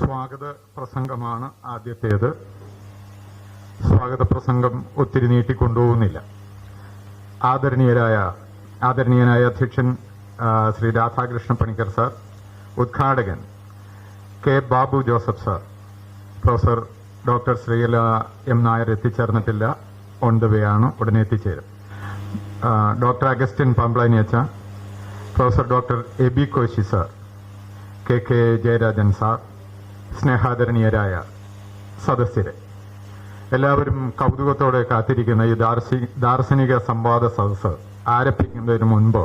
സ്വാഗത പ്രസംഗമാണ് ആദ്യത്തേത്. സ്വാഗത പ്രസംഗം ഒത്തിരി നീട്ടിക്കൊണ്ടുപോകുന്നില്ല. ആദരണീയനായ അധ്യക്ഷൻ ശ്രീ രാധാകൃഷ്ണ പണിക്കർ സാർ, ഉദ്ഘാടകൻ K Babu Joseph sir, professor doctor Sreekala M Nair എത്തിച്ചേർന്നിട്ടില്ല, ഓൺ ദ വേ ആണ്, ഉടനെ എത്തിച്ചേരും. ഡോക്ടർ അഗസ്റ്റിൻ പാംപ്ലാനിയച്ച, professor doctor Abey Koshy sir, K K Jayarajan sir, സ്നേഹാദരണീയരായ സദസ്യരെ, എല്ലാവരും കൗതുകത്തോടെ കാത്തിരിക്കുന്ന ഈ ദാർശനിക സംവാദ സദസ്സ് ആരംഭിക്കുന്നതിന് മുൻപ്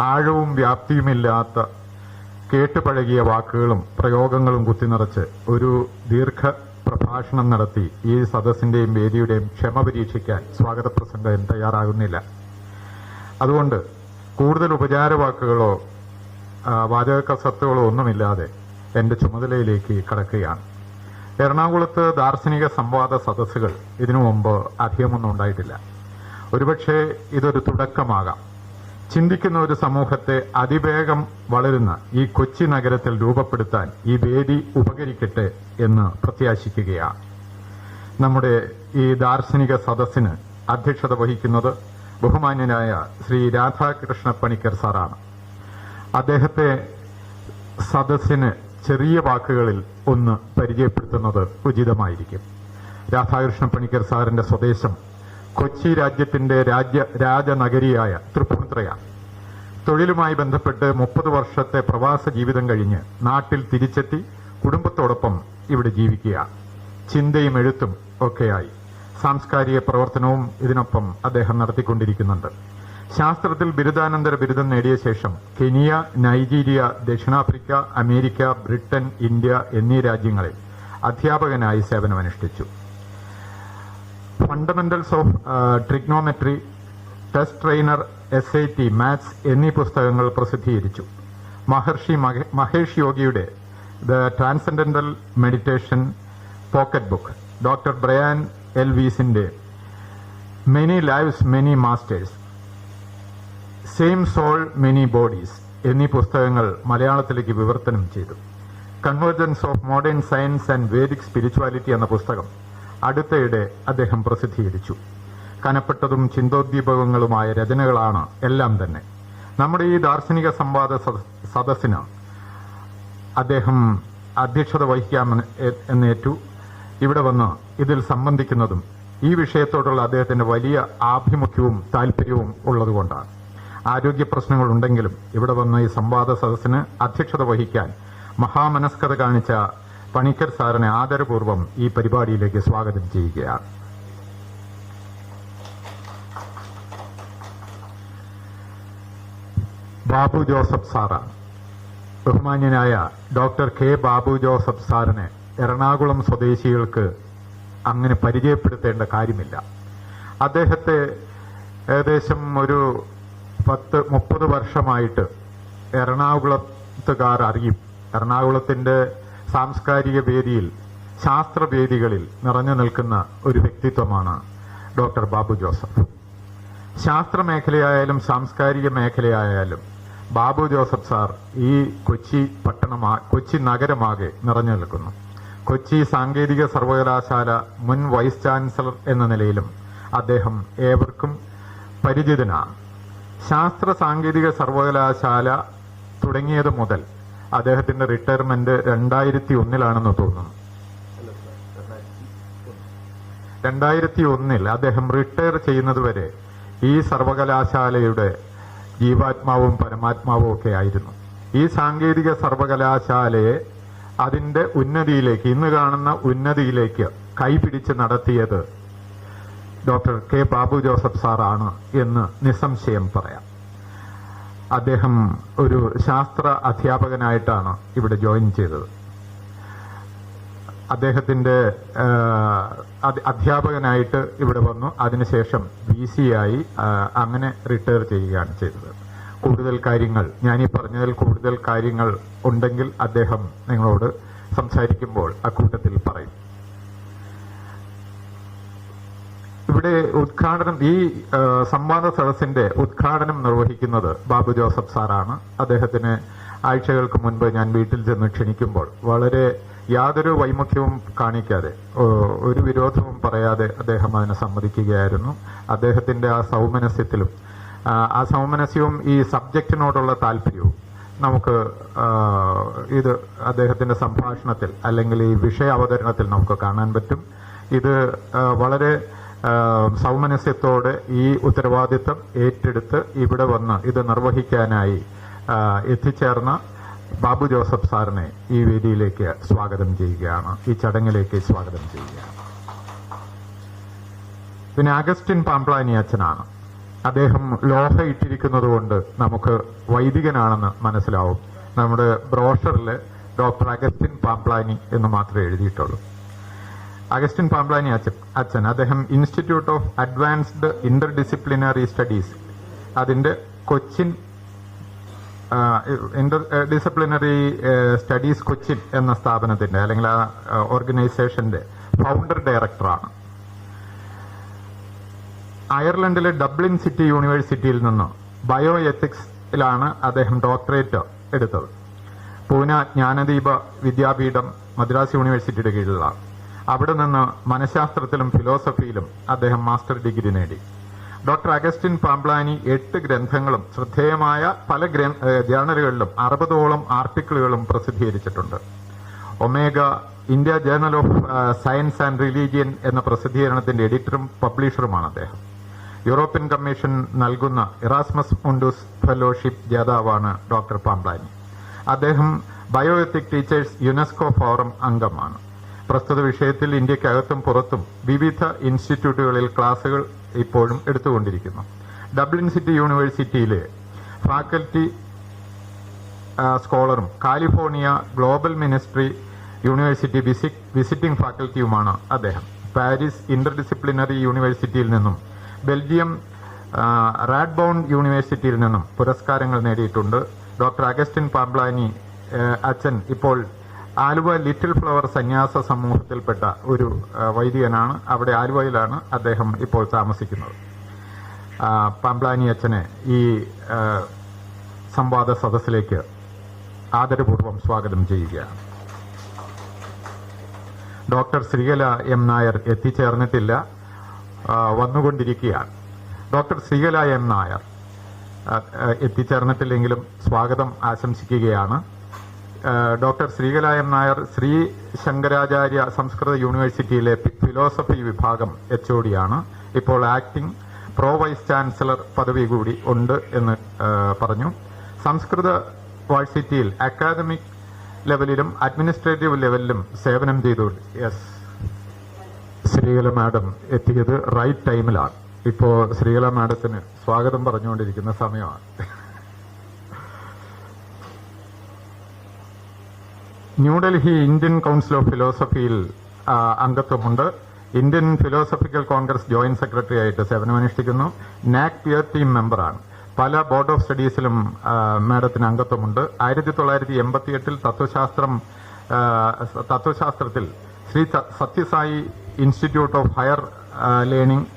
ആഴവും വ്യാപ്തിയുമില്ലാത്ത കേട്ടുപഴകിയ വാക്കുകളും പ്രയോഗങ്ങളും കുത്തിനിറച്ച് ഒരു ദീർഘ പ്രഭാഷണം നടത്തി ഈ സദസ്സിന്റെയും വേദിയുടെയും ക്ഷമ പരീക്ഷിക്കാൻ സ്വാഗത പ്രസംഗം തയ്യാറാകുന്നില്ല. അതുകൊണ്ട് കൂടുതൽ ഉപചാരവാക്കുകളോ വാചക കസർത്തുകളോ ഒന്നുമില്ലാതെ എന്റെ ചുമതലയിലേക്ക് കടക്കുകയാണ്. എറണാകുളത്ത് ദാർശനിക സംവാദ സദസ്സുകൾ ഇതിനു മുമ്പ് അധികമൊന്നും ഉണ്ടായിട്ടില്ല. ഒരുപക്ഷെ ഇതൊരു തുടക്കമാകാം. ചിന്തിക്കുന്ന ഒരു സമൂഹത്തെ അതിവേഗം വളരുന്ന ഈ കൊച്ചി നഗരത്തിൽ രൂപപ്പെടുത്താൻ ഈ വേദി ഉപകരിക്കട്ടെ എന്ന് പ്രത്യാശിക്കുകയാണ്. നമ്മുടെ ഈ ദാർശനിക സദസ്സിന് അധ്യക്ഷത വഹിക്കുന്നത് ബഹുമാന്യനായ ശ്രീ രാധാകൃഷ്ണ പണിക്കർ സാറാണ്. അദ്ദേഹത്തെ സദസ്സിന് ചെറിയ വാക്കുകളിൽ ഒന്ന് പരിചയപ്പെടുത്തുന്നത് ഉചിതമായിരിക്കും. രാധാകൃഷ്ണ പണിക്കർ സാറിന്റെ സ്വദേശം കൊച്ചി രാജ്യത്തിന്റെ രാജനഗരിയായ തൃപ്പൂണിത്തുറയാണ്. തൊഴിലുമായി ബന്ധപ്പെട്ട് 30 വർഷത്തെ പ്രവാസ ജീവിതം കഴിഞ്ഞ് നാട്ടിൽ തിരിച്ചെത്തി കുടുംബത്തോടൊപ്പം ഇവിടെ ജീവിക്കുകയാണ്. ചിന്തയും എഴുത്തും ഒക്കെയായി സാംസ്കാരിക പ്രവർത്തനവും ഇതിനൊപ്പം അദ്ദേഹം നടത്തിക്കൊണ്ടിരിക്കുന്നുണ്ട്. ശാസ്ത്രത്തിൽ ബിരുദാനന്തര ബിരുദം നേടിയ ശേഷം കെനിയ, നൈജീരിയ, ദക്ഷിണാഫ്രിക്ക, അമേരിക്ക, ബ്രിട്ടൻ, ഇന്ത്യ എന്നീ രാജ്യങ്ങളിൽ അധ്യാപകനായി സേവനമനുഷ്ഠിച്ചു. Fundamentals of trigonometry, test trainer, SAT, maths എന്നീ പുസ്തകങ്ങൾ പ്രസിദ്ധീകരിച്ചു. മഹേഷ് യോഗിയുടെ the transcendental meditation pocket book, doctor Brian എൽവീസിന്റെ many lives many masters, same soul many bodies എന്നീ പുസ്തകങ്ങൾ മലയാളത്തിലേക്ക് വിവർത്തനം ചെയ്തു. Convergence of modern science and Vedic spirituality എന്ന പുസ്തകം അടുത്തയിടെ അദ്ദേഹം പ്രസിദ്ധീകരിച്ചു. കനപ്പെട്ടതും ചിന്തോദ്ദീപകങ്ങളുമായ രചനകളാണ് എല്ലാം തന്നെ. നമ്മുടെ ഈ ദാർശനിക സംവാദ സദസ്സിന് അദ്ദേഹം അധ്യക്ഷത വഹിക്കാമെന്നേറ്റു. ഇവിടെ വന്ന് ഇതിൽ സംബന്ധിക്കുന്നതും ഈ വിഷയത്തോടുള്ള അദ്ദേഹത്തിന്റെ വലിയ ആഭിമുഖ്യവും താല്പര്യവും ഉള്ളതുകൊണ്ടാണ്. ആരോഗ്യ പ്രശ്നങ്ങളുണ്ടെങ്കിലും ഇവിടെ വന്ന് ഈ സംവാദ സദസ്സിന് അധ്യക്ഷത വഹിക്കാൻ മഹാമനസ്കത കാണിച്ച പണിക്കർ സാറിനെ ആദരപൂർവ്വം ഈ പരിപാടിയിലേക്ക് സ്വാഗതം ചെയ്യുകയാണ്. ബാബു ജോസഫ് സാറാണ്. ബഹുമാന്യനായ ഡോക്ടർ കെ ബാബു ജോസഫ് സാറിനെ എറണാകുളം സ്വദേശികൾക്ക് അങ്ങനെ പരിചയപ്പെടുത്തേണ്ട കാര്യമില്ല. അദ്ദേഹത്തെ ഏകദേശം ഒരു 10-30 വർഷമായിട്ട് എറണാകുളത്തുകാർ അറിയും. എറണാകുളത്തിന്റെ സാംസ്കാരിക വേദിയിൽ, ശാസ്ത്രവേദികളിൽ നിറഞ്ഞു നിൽക്കുന്ന ഒരു വ്യക്തിത്വമാണ് ഡോക്ടർ ബാബു ജോസഫ്. ശാസ്ത്രമേഖലയായാലും സാംസ്കാരിക മേഖലയായാലും ബാബു ജോസഫ് സാർ ഈ കൊച്ചി നഗരമാകെ നിറഞ്ഞു നിൽക്കുന്നു. കൊച്ചി സാങ്കേതിക സർവകലാശാല മുൻ വൈസ് ചാൻസലർ എന്ന നിലയിലും അദ്ദേഹം ഏവർക്കും പരിചിതനാണ്. ശാസ്ത്ര സാങ്കേതിക സർവകലാശാല തുടങ്ങിയത് മുതൽ അദ്ദേഹത്തിന്റെ റിട്ടയർമെന്റ് 2001 തോന്നുന്നു. 2001 അദ്ദേഹം റിട്ടയർ ചെയ്യുന്നതുവരെ ഈ സർവകലാശാലയുടെ ജീവാത്മാവും പരമാത്മാവും ഒക്കെ ആയിരുന്നു. ഈ സാങ്കേതിക സർവകലാശാലയെ അതിന്റെ ഉന്നതിയിലേക്ക്, ഇന്ന് കാണുന്ന ഉന്നതിയിലേക്ക് കൈപിടിച്ച് നടത്തിയത് ഡോക്ടർ കെ ബാബു ജോസഫ് സാറാണ് എന്ന് നിസ്സംശയം പറയാം. അദ്ദേഹം ഒരു ശാസ്ത്ര അധ്യാപകനായിട്ടാണ് ഇവിടെ ജോയിൻ ചെയ്തത്. അദ്ദേഹത്തിന്റെ അധ്യാപകനായിട്ട് ഇവിടെ വന്നു. അതിനുശേഷം VC ആയി അങ്ങനെ റിട്ടയർ ചെയ്യുകയാണ് ചെയ്തത്. കൂടുതൽ കാര്യങ്ങൾ, ഞാനീ പറഞ്ഞതിൽ കൂടുതൽ കാര്യങ്ങൾ ഉണ്ടെങ്കിൽ അദ്ദേഹം നിങ്ങളോട് സംസാരിക്കുമ്പോൾ അക്കൂട്ടത്തിൽ പറയും. ഇവിടെ ഈ സംവാദ സദസ്സിന്റെ ഉദ്ഘാടനം നിർവഹിക്കുന്നത് ബാബു ജോസഫ് സാറാണ്. അദ്ദേഹത്തിന് ആഴ്ചകൾക്ക് മുൻപ് ഞാൻ വീട്ടിൽ ചെന്ന് ക്ഷണിക്കുമ്പോൾ വളരെ യാതൊരു വൈമുഖ്യവും കാണിക്കാതെ, ഒരു വിരോധവും പറയാതെ അദ്ദേഹം അതിനെ സമ്മതിക്കുകയായിരുന്നു. അദ്ദേഹത്തിന്റെ ആ സൗമനസ്യത്തിലും ആ സൗമനസ്യവും ഈ സബ്ജക്റ്റിനോടുള്ള താല്പര്യവും നമുക്ക് ഇത് അദ്ദേഹത്തിന്റെ സംഭാഷണത്തിൽ അല്ലെങ്കിൽ ഈ വിഷയ അവതരണത്തിൽ നമുക്ക് കാണാൻ പറ്റും. ഇത് വളരെ സൗമനസ്യത്തോടെ ഈ ഉത്തരവാദിത്തം ഏറ്റെടുത്ത് ഇവിടെ വന്ന് ഇത് നിർവഹിക്കാനായി എത്തിച്ചേർന്ന ബാബു ജോസഫ് സാറിനെ ഈ വേദിയിലേക്ക് സ്വാഗതം ചെയ്യുകയാണ്, ഈ ചടങ്ങിലേക്ക് സ്വാഗതം ചെയ്യുകയാണ്. പിന്നെ അഗസ്റ്റിൻ പാംപ്ലാനി അച്ഛനാണ്. അദ്ദേഹം ലോഹ ഇട്ടിരിക്കുന്നത് കൊണ്ട് നമുക്ക് വൈദികനാണെന്ന് മനസ്സിലാവും. നമ്മുടെ ബ്രോഷറിൽ ഡോക്ടർ അഗസ്റ്റിൻ പാംപ്ലാനി എന്ന് മാത്രമേ എഴുതിയിട്ടുള്ളൂ. അഗസ്റ്റിൻ പാംപ്ലാനി അച്ഛൻ അദ്ദേഹം institute of advanced interdisciplinary studies, അതിന്റെ Cochin interdisciplinary studies Cochin എന്ന സ്ഥാപനത്തിന്റെ അല്ലെങ്കിൽ ആ ഓർഗനൈസേഷന്റെ ഫൗണ്ടർ ഡയറക്ടറാണ്. അയർലൻഡിലെ ഡബ്ലിൻ സിറ്റി യൂണിവേഴ്സിറ്റിയിൽ നിന്ന് ബയോ എത്തിക്സിലാണ് അദ്ദേഹം ഡോക്ടറേറ്റ് എടുത്തത്. പൂന ജ്ഞാനദീപ വിദ്യാപീഠം മദ്രാസ് യൂണിവേഴ്സിറ്റിയുടെ കീഴിലാണ്. അവിടെ നിന്ന് മനഃശാസ്ത്രത്തിലും ഫിലോസഫിയിലും അദ്ദേഹം മാസ്റ്റർ ഡിഗ്രി നേടി. ഡോക്ടർ അഗസ്റ്റിൻ പാംപ്ലാനി 8 ഗ്രന്ഥങ്ങളും ശ്രദ്ധേയമായ പല ജേർണലുകളിലും 60ഓളം ആർട്ടിക്കിളുകളും പ്രസിദ്ധീകരിച്ചിട്ടുണ്ട്. Omega, India journal of science and religion എന്ന പ്രസിദ്ധീകരണത്തിന്റെ എഡിറ്ററും പബ്ലിഷറുമാണ് അദ്ദേഹം. യൂറോപ്യൻ കമ്മീഷൻ നൽകുന്ന Erasmus Mundoos fellowship ജേതാവാണ് doctor Pamplany. അദ്ദേഹം ബയോഎത്തിക് ടീച്ചേഴ്സ് യുനെസ്കോ ഫോറം അംഗമാണ്. പ്രസ്തുത വിഷയത്തിൽ ഇന്ത്യക്കകത്തും പുറത്തും വിവിധ ഇൻസ്റ്റിറ്റ്യൂട്ടുകളിൽ ക്ലാസുകൾ ഇപ്പോഴും എടുത്തുകൊണ്ടിരിക്കുന്നു. ഡബ്ലിൻ സിറ്റി യൂണിവേഴ്സിറ്റിയിലെ ഫാക്കൽറ്റി സ്കോളറും California global ministry university visiting ഫാക്കൽറ്റിയുമാണ് അദ്ദേഹം. പാരീസ് ഇന്റർ ഡിസിപ്ലിനറി യൂണിവേഴ്സിറ്റിയിൽ നിന്നും ബെൽജിയം റാഡ്ബൗൺ യൂണിവേഴ്സിറ്റിയിൽ നിന്നും പുരസ്കാരങ്ങൾ നേടിയിട്ടുണ്ട്. ഡോക്ടർ അഗസ്റ്റിൻ പാംപ്ലാനി അച്ഛൻ ഇപ്പോൾ ആലുവ ലിറ്റിൽ ഫ്ലവർ സന്യാസ സമൂഹത്തിൽപ്പെട്ട ഒരു വൈദികനാണ്. അവിടെ ആലുവയിലാണ് അദ്ദേഹം ഇപ്പോൾ താമസിക്കുന്നത്. പാംപ്ലാനി അച്ഛനെ ഈ സംവാദ സദസ്സിലേക്ക് ആദരപൂർവ്വം സ്വാഗതം ചെയ്യുകയാണ്. ഡോക്ടർ ശ്രീകല എം നായർ എത്തിച്ചേർന്നിട്ടില്ല, വന്നുകൊണ്ടിരിക്കുകയാണ്. ഡോക്ടർ ശ്രീകല എം നായർ എത്തിച്ചേർന്നിട്ടില്ലെങ്കിലും സ്വാഗതം ആശംസിക്കുകയാണ്. ഡോക്ടർ ശ്രീകല എം നായർ ശ്രീ ശങ്കരാചാര്യ സംസ്കൃത യൂണിവേഴ്സിറ്റിയിലെ ഫിലോസഫി വിഭാഗം HOD ആണ്. ഇപ്പോൾ ആക്ടിംഗ് പ്രോ വൈസ് ചാൻസലർ പദവി കൂടി ഉണ്ട് എന്ന് പറഞ്ഞു. സംസ്കൃത യൂണിവേഴ്സിറ്റിയിൽ അക്കാദമിക് ലെവലിലും അഡ്മിനിസ്ട്രേറ്റീവ് ലെവലിലും സേവനം ചെയ്തു. ശ്രീകല മാഡം എത്തിയത് റൈറ്റ് ടൈമിലാണ്. ഇപ്പോൾ ശ്രീകല മാഡത്തിന് സ്വാഗതം പറഞ്ഞുകൊണ്ടിരിക്കുന്ന സമയമാണ്. ന്യൂഡൽഹി ഇന്ത്യൻ കൗൺസിൽ ഓഫ് ഫിലോസഫിയിൽ അംഗത്വമുണ്ട്. Indian philosophical congress joint secretary ആയിട്ട് സേവനമനുഷ്ഠിക്കുന്നു. നാക് പിയർ ടീം മെമ്പറാണ്. പല ബോർഡ് ഓഫ് സ്റ്റഡീസിലും മാഡത്തിന് അംഗത്വമുണ്ട്. 1988 തത്വശാസ്ത്രത്തിൽ Shri Sathya Sai institute of higher learning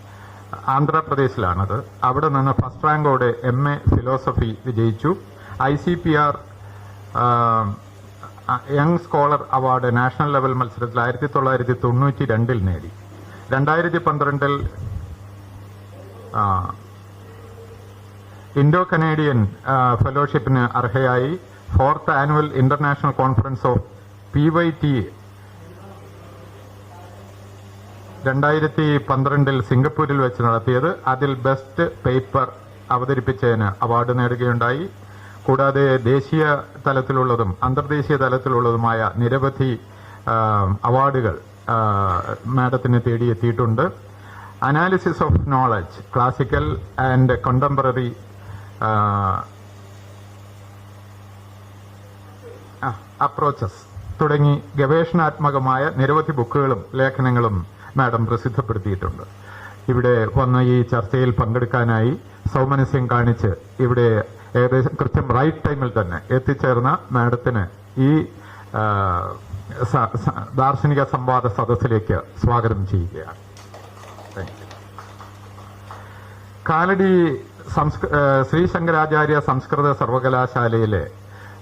ആന്ധ്രാപ്രദേശിലാണത്. അവിടെ നിന്ന് ഫസ്റ്റ് റാങ്കോടെ MA ഫിലോസഫി വിജയിച്ചു. ICPR young scholar award national level മത്സരത്തിൽ 1992 നേടി. 2012 ഇൻഡോ കനേഡിയൻ ഫെലോഷിപ്പിന് അർഹയായി. 4th annual international conference of PYT 2012 സിംഗപ്പൂരിൽ വെച്ച് നടത്തിയത്. അതിൽ ബെസ്റ്റ് പേപ്പർ അവതരിപ്പിച്ചതിന് അവാർഡ് നേടുകയുണ്ടായി. കൂടാതെ ദേശീയ തലത്തിലുള്ളതും അന്തർദേശീയ തലത്തിലുള്ളതുമായ നിരവധി അവാർഡുകൾ മാഡത്തിന് തേടിയെത്തിയിട്ടുണ്ട്. Analysis of knowledge, classical and contemporary approaches തുടങ്ങി ഗവേഷണാത്മകമായ നിരവധി ബുക്കുകളും ലേഖനങ്ങളും മാഡം പ്രസിദ്ധപ്പെടുത്തിയിട്ടുണ്ട്. ഇവിടെ വന്ന ഈ ചർച്ചയിൽ പങ്കെടുക്കാനായി സൗമനസ്യം കാണിച്ച് ഇവിടെ ഏകദേശം കൃത്യം റൈറ്റ് ടൈമിൽ തന്നെ എത്തിച്ചേർന്ന മാഡത്തിന് ഈ ദാർശനിക സംവാദ സദസ്സിലേക്ക് സ്വാഗതം ചെയ്യുകയാണ്. കാലടി ശ്രീ ശങ്കരാചാര്യ സംസ്കൃത സർവകലാശാലയിലെ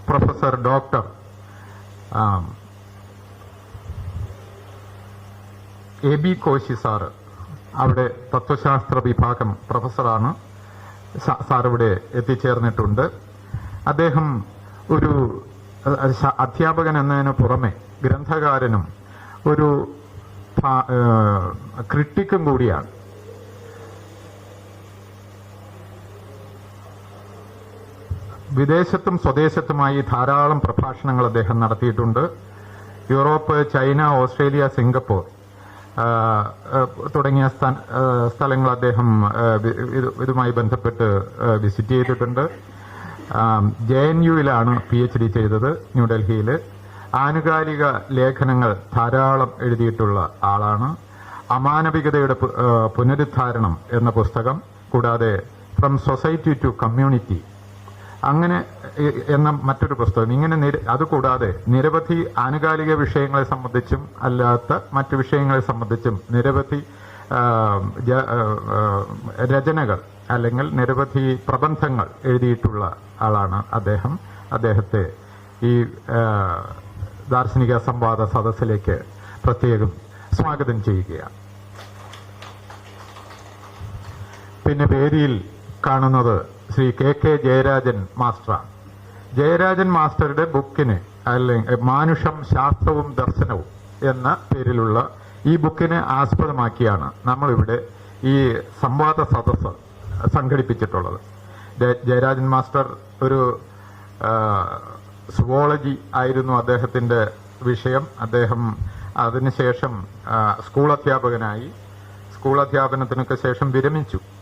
professor doctor AB Koshy sir അവിടെ തത്വശാസ്ത്ര വിഭാഗം പ്രൊഫസറാണ്. സാർ ഇവിടെ എത്തിച്ചേർന്നിട്ടുണ്ട്. അദ്ദേഹം ഒരു അധ്യാപകൻ എന്നതിന് പുറമെ ഗ്രന്ഥകാരനും ഒരു ക്രിട്ടിക്കും കൂടിയാണ്. വിദേശത്തും സ്വദേശത്തുമായി ധാരാളം പ്രഭാഷണങ്ങൾ അദ്ദേഹം നടത്തിയിട്ടുണ്ട്. യൂറോപ്പ്, ചൈന, ഓസ്ട്രേലിയ, സിംഗപ്പൂർ തുടങ്ങിയ സ്ഥലങ്ങൾ അദ്ദേഹം ഇതുമായി ബന്ധപ്പെട്ട് വിസിറ്റ് ചെയ്തിട്ടുണ്ട്. JNUവിലാണ് PhD ചെയ്തത്, ന്യൂഡൽഹിയിൽ. ആനുകാലിക ലേഖനങ്ങൾ ധാരാളം എഴുതിയിട്ടുള്ള ആളാണ്. അമാനവികതയുടെ പുനരുദ്ധാരണം എന്ന പുസ്തകം, കൂടാതെ ഫ്രം സൊസൈറ്റി ടു കമ്മ്യൂണിറ്റി അങ്ങനെ എന്ന മറ്റൊരു പുസ്തകം. ഇങ്ങനെ അതുകൂടാതെ നിരവധി ആനുകാലിക വിഷയങ്ങളെ സംബന്ധിച്ചും അല്ലാത്ത മറ്റു വിഷയങ്ങളെ സംബന്ധിച്ചും നിരവധി രചനകൾ അല്ലെങ്കിൽ നിരവധി പ്രബന്ധങ്ങൾ എഴുതിയിട്ടുള്ള ആളാണ് അദ്ദേഹം. അദ്ദേഹത്തെ ഈ ദാർശനിക സംവാദ സദസ്സിലേക്ക് പ്രത്യേകം സ്വാഗതം ചെയ്യുകയാണ്. പിന്നെ വേദിയിൽ കാണുന്നത് ശ്രീ KK ജയരാജൻ മാസ്റ്ററാണ്. ജയരാജൻ മാസ്റ്ററുടെ ബുക്കിന് അല്ലെങ്കിൽ മാനുഷം ശാസ്ത്രവും ദർശനവും എന്ന പേരിലുള്ള ഈ ബുക്കിനെ ആസ്പദമാക്കിയാണ് നമ്മളിവിടെ ഈ സംവാദ സദസ്സ് സംഘടിപ്പിച്ചിട്ടുള്ളത്. ജയരാജൻ മാസ്റ്റർ ഒരു സുവോളജി ആയിരുന്നു അദ്ദേഹത്തിന്റെ വിഷയം. അദ്ദേഹം അതിനുശേഷം സ്കൂൾ അധ്യാപകനായി. സ്കൂൾ അധ്യാപനത്തിനൊക്കെ ശേഷം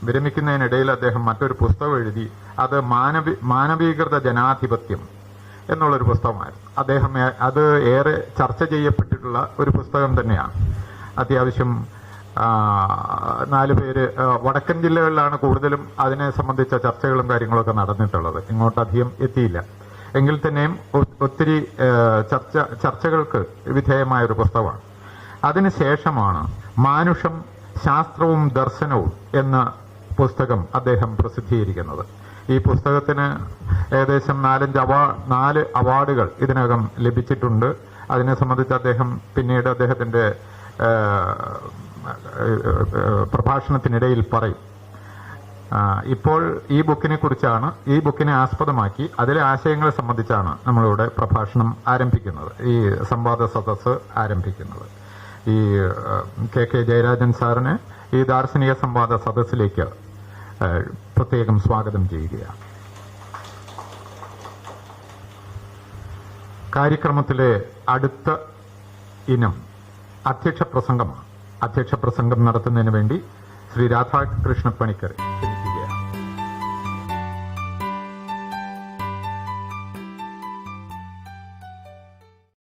വിരമിക്കുന്നതിനിടയിൽ അദ്ദേഹം മറ്റൊരു പുസ്തകം എഴുതി. അത് മാനവീകൃത ജനാധിപത്യം എന്നുള്ളൊരു പുസ്തകമായിരുന്നു. അദ്ദേഹം അത് ഏറെ ചർച്ച ചെയ്യപ്പെട്ടിട്ടുള്ള ഒരു പുസ്തകം തന്നെയാണ്. അത്യാവശ്യം 4 പേര് വടക്കൻ ജില്ലകളിലാണ് കൂടുതലും അതിനെ സംബന്ധിച്ച ചർച്ചകളും കാര്യങ്ങളൊക്കെ നടന്നിട്ടുള്ളത്. ഇങ്ങോട്ട് അധികം എത്തിയില്ല. എങ്കിൽ തന്നെയും ഒത്തിരി ചർച്ചകൾക്ക് വിധേയമായ ഒരു പുസ്തകമാണ്. അതിനുശേഷമാണ് മാനുഷം ശാസ്ത്രവും ദർശനവും എന്ന പുസ്തകം അദ്ദേഹം പ്രസിദ്ധീകരിക്കുന്നത്. ഈ പുസ്തകത്തിന് ഏകദേശം 4 അവാർഡുകൾ ഇതിനകം ലഭിച്ചിട്ടുണ്ട്. അതിനെ സംബന്ധിച്ച് അദ്ദേഹം പിന്നീട് അദ്ദേഹത്തിന്റെ പ്രഭാഷണത്തിനിടയിൽ പറയും. ഇപ്പോൾ ഈ ബുക്കിനെ ആസ്പദമാക്കി അതിലെ ആശയങ്ങളെ സംബന്ധിച്ചാണ് നമ്മളിവിടെ പ്രഭാഷണം ആരംഭിക്കുന്നത്, ഈ സംവാദ സദസ്സ് ആരംഭിക്കുന്നത്. ഈ KK ജയരാജൻ സാറിന് ഈ ദാർശനിക സംവാദ സദസ്സിലേക്ക് പ്രത്യേകം സ്വാഗതം ചെയ്യുകയാണ്. കാര്യക്രമത്തിലെ അടുത്ത ഇനം അധ്യക്ഷ പ്രസംഗമാണ്. അധ്യക്ഷ പ്രസംഗം നടത്തുന്നതിന് വേണ്ടി ശ്രീ രാധാകൃഷ്ണ പണിക്കർ